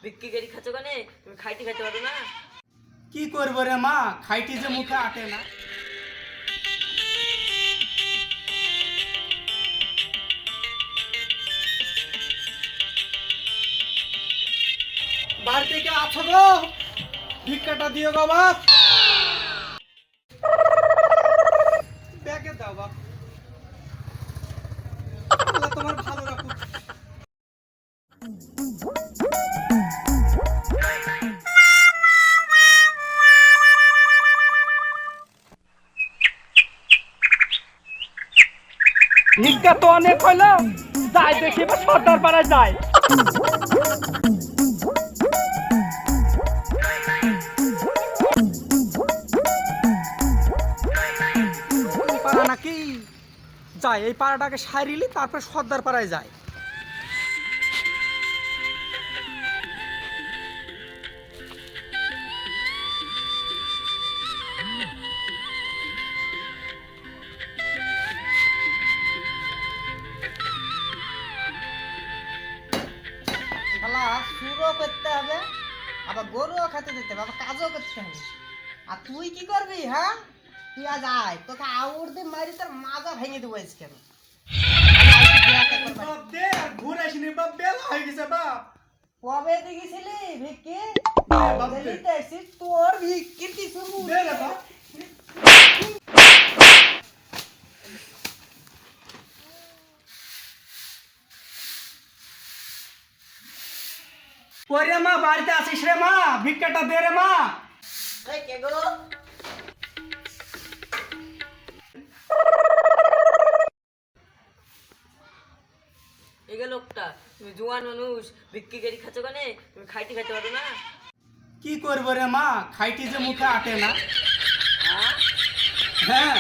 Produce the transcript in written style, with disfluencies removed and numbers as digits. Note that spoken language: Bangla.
ভিক্ষি গেড়ি খাচ্ছ কেন? তুমি খাইতে খাইতে পারো না? কি করবো রে মা, খাইটি যে মুখে আটে না। বাড়ি থেকে আছো গো, ভিক্ষাটা দিও গো বাপ। ব্যাগে দাও বাপ, আল্লাহ তোমার ভালো রাখুক। ভিক্ষা তো অনেক হইলো, যাই দেখি এবার সর্দার পাড়ায় যায়। পাড়া নাকি যায়, এই পাড়াটাকে সারিলি তারপর সর্দার পাড়ায় যায়। শুরু করতে হবে, আবার গরুও খেতে দিতে হবে, আবার কাজও করতে হবে। আর তুই কি করবি? হ্যাঁ, তুই আজ আয়, তোকে আউর দিয়ে মারি তোর মাজা ভেঙে দেবো আজকে আমি। বাপ দে, আর ঘুরে আসিনি বাপ, বেলা হয়ে গেছে বাপ। কবে দেখেছিলি ভিক্ষি? বাপ দে। দিল্লিতে এসেছিস, তোর ভিক্ষির কিছু দে রে বাপ। কই রে মা, বাড়িতে আসিস রে মা, ভিক্ষাটা দে রে মা। এই কে গো? এই লোকটা, তুমি জোয়ান মানুষ, ভিক্ষি গেড়ি খাচ্ছ কেন? তুমি খাইতে খাইতে পারো না? কি করবো রে মা, খাইটি যে মুখে আটে না। হ্যাঁ? হ্যাঁ।